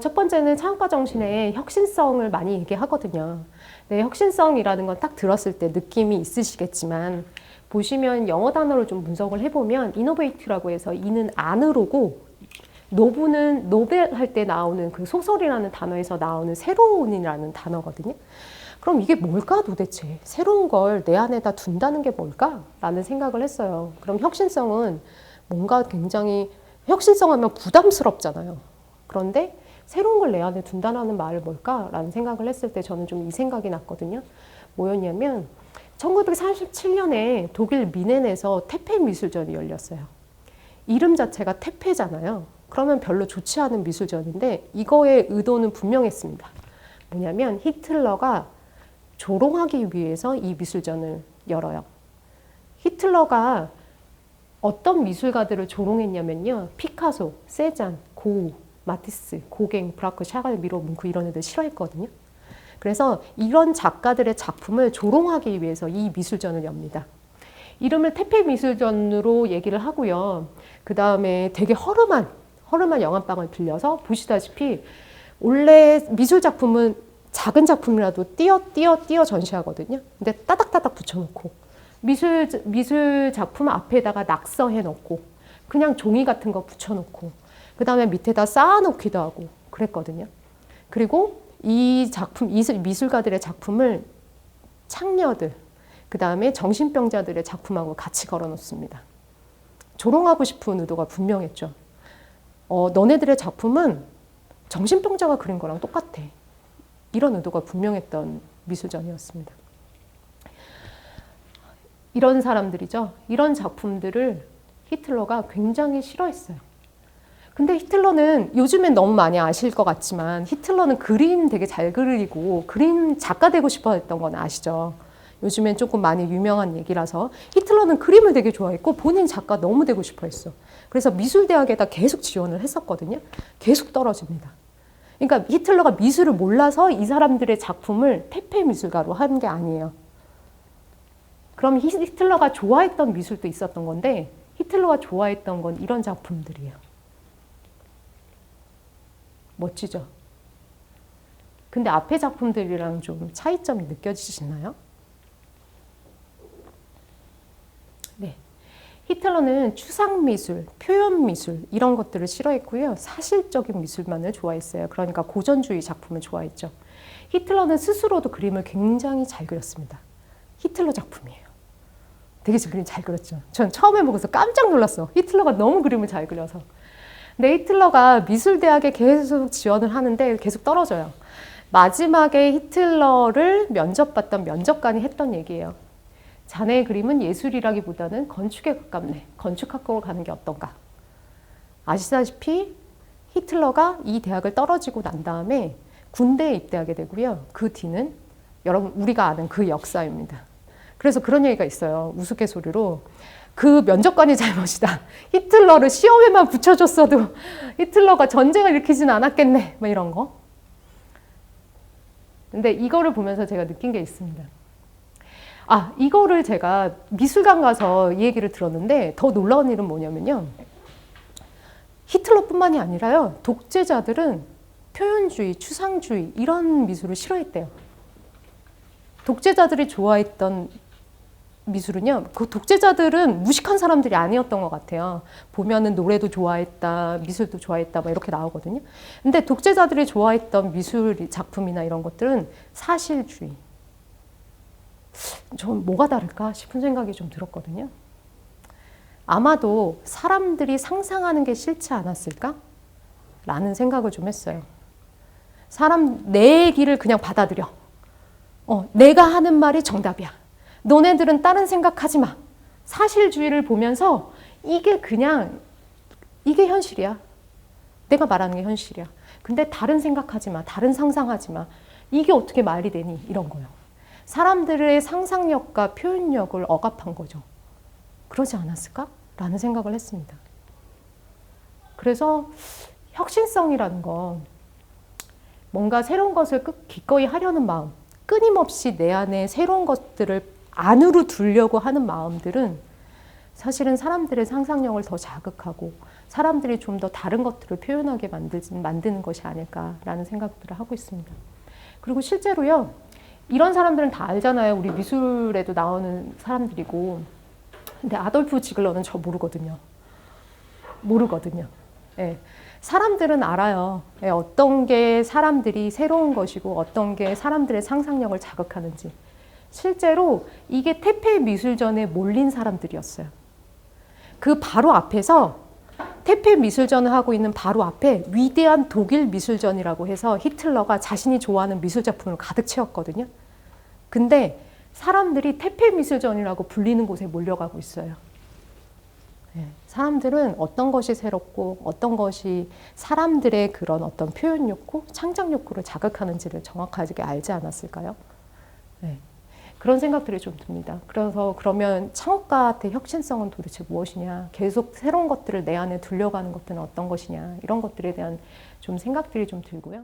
첫 번째는 창업가 정신의 혁신성을 많이 얘기하거든요. 네, 혁신성이라는 건 딱 들었을 때 느낌이 있으시겠지만 보시면 영어 단어를 좀 분석을 해보면 innovate라고 해서 이는 안으로고 노브는 노벨 할 때 나오는 그 소설이라는 단어에서 나오는 새로운이라는 단어거든요. 그럼 이게 뭘까 도대체? 새로운 걸 내 안에다 둔다는 게 뭘까? 라는 생각을 했어요. 그럼 혁신성은 뭔가 굉장히 혁신성하면 부담스럽잖아요. 그런데 새로운 걸 내 안에 둔다는 말을 뭘까라는 생각을 했을 때 저는 좀 이 생각이 났거든요. 뭐였냐면 1937년에 독일 미넨에서 태페 미술전이 열렸어요. 이름 자체가 태페잖아요. 그러면 별로 좋지 않은 미술전인데 이거의 의도는 분명했습니다. 뭐냐면 히틀러가 조롱하기 위해서 이 미술전을 열어요. 히틀러가 어떤 미술가들을 조롱했냐면요. 피카소, 세잔, 고우, 마티스, 고갱, 브라크, 샤갈, 미로, 뭉크 이런 애들 싫어했거든요. 그래서 이런 작가들의 작품을 조롱하기 위해서 이 미술전을 엽니다. 이름을 태페 미술전으로 얘기를 하고요. 그 다음에 되게 허름한 영암방을 빌려서 보시다시피 원래 미술 작품은 작은 작품이라도 띄어 전시하거든요. 근데 따닥따닥 붙여놓고 미술 작품 앞에다가 낙서해 놓고 그냥 종이 같은 거 붙여놓고 그 다음에 밑에다 쌓아놓기도 하고 그랬거든요. 그리고 이 작품, 미술가들의 작품을 창녀들, 그 다음에 정신병자들의 작품하고 같이 걸어놓습니다. 조롱하고 싶은 의도가 분명했죠. 너네들의 작품은 정신병자가 그린 거랑 똑같아. 이런 의도가 분명했던 미술전이었습니다. 이런 사람들이죠. 이런 작품들을 히틀러가 굉장히 싫어했어요. 근데 히틀러는 요즘엔 너무 많이 아실 것 같지만 히틀러는 그림 되게 잘 그리고 그림 작가 되고 싶어 했던 건 아시죠? 요즘엔 조금 많이 유명한 얘기라서 히틀러는 그림을 되게 좋아했고 본인 작가 너무 되고 싶어 했어. 그래서 미술대학에다 계속 지원을 했었거든요. 계속 떨어집니다. 그러니까 히틀러가 미술을 몰라서 이 사람들의 작품을 태페 미술가로 한 게 아니에요. 그럼 히틀러가 좋아했던 미술도 있었던 건데 히틀러가 좋아했던 건 이런 작품들이에요. 멋지죠? 근데 앞에 작품들이랑 좀 차이점이 느껴지시나요? 네. 히틀러는 추상미술, 표현미술 이런 것들을 싫어했고요. 사실적인 미술만을 좋아했어요. 그러니까 고전주의 작품을 좋아했죠. 히틀러는 스스로도 그림을 굉장히 잘 그렸습니다. 히틀러 작품이에요. 되게 그림 잘 그렸죠. 전 처음에 보고서 깜짝 놀랐어. 히틀러가 너무 그림을 잘 그려서. 근데 히틀러가 미술대학에 계속 지원을 하는데 계속 떨어져요. 마지막에 히틀러를 면접봤던 면접관이 했던 얘기예요. 자네의 그림은 예술이라기보다는 건축에 가깝네. 건축학과로 가는 게 어떤가. 아시다시피 히틀러가 이 대학을 떨어지고 난 다음에 군대에 입대하게 되고요. 그 뒤는 여러분 우리가 아는 그 역사입니다. 그래서 그런 얘기가 있어요. 우스갯소리로. 그 면접관이 잘못이다. 히틀러를 시험에만 붙여줬어도 히틀러가 전쟁을 일으키진 않았겠네. 뭐 이런 거. 근데 이거를 보면서 제가 느낀 게 있습니다. 이거를 제가 미술관 가서 이 얘기를 들었는데 더 놀라운 일은 뭐냐면요. 히틀러뿐만이 아니라요. 독재자들은 표현주의, 추상주의 이런 미술을 싫어했대요. 독재자들이 좋아했던 미술은요. 그 독재자들은 무식한 사람들이 아니었던 것 같아요. 보면은 노래도 좋아했다, 미술도 좋아했다, 막 이렇게 나오거든요. 근데 독재자들이 좋아했던 미술 작품이나 이런 것들은 사실주의. 전 뭐가 다를까 싶은 생각이 좀 들었거든요. 아마도 사람들이 상상하는 게 싫지 않았을까? 라는 생각을 좀 했어요. 내 얘기를 그냥 받아들여. 내가 하는 말이 정답이야. 너네들은 다른 생각하지 마. 사실주의를 보면서 이게 현실이야. 내가 말하는 게 현실이야. 근데 다른 생각하지 마. 다른 상상하지 마. 이게 어떻게 말이 되니? 이런 거요. 사람들의 상상력과 표현력을 억압한 거죠. 그러지 않았을까? 라는 생각을 했습니다. 그래서 혁신성이라는 건 뭔가 새로운 것을 기꺼이 하려는 마음, 끊임없이 내 안에 새로운 것들을 안으로 두려고 하는 마음들은 사실은 사람들의 상상력을 더 자극하고 사람들이 좀 더 다른 것들을 표현하게 만드는 것이 아닐까라는 생각들을 하고 있습니다. 그리고 실제로요, 이런 사람들은 다 알잖아요. 우리 미술에도 나오는 사람들이고. 근데 아돌프 지글러는 저 모르거든요. 예. 사람들은 알아요. 예, 어떤 게 사람들이 새로운 것이고 어떤 게 사람들의 상상력을 자극하는지. 실제로 이게 태페 미술전에 몰린 사람들이었어요. 그 바로 앞에서 태페 미술전을 하고 있는 바로 앞에 위대한 독일 미술전이라고 해서 히틀러가 자신이 좋아하는 미술 작품을 가득 채웠거든요. 근데 사람들이 태페 미술전이라고 불리는 곳에 몰려가고 있어요. 사람들은 어떤 것이 새롭고 어떤 것이 사람들의 그런 어떤 표현 욕구, 창작 욕구를 자극하는지를 정확하게 알지 않았을까요? 네. 그런 생각들이 좀 듭니다. 그래서 그러면 창업가한테 혁신성은 도대체 무엇이냐? 계속 새로운 것들을 내 안에 둘려가는 것들은 어떤 것이냐? 이런 것들에 대한 좀 생각들이 좀 들고요.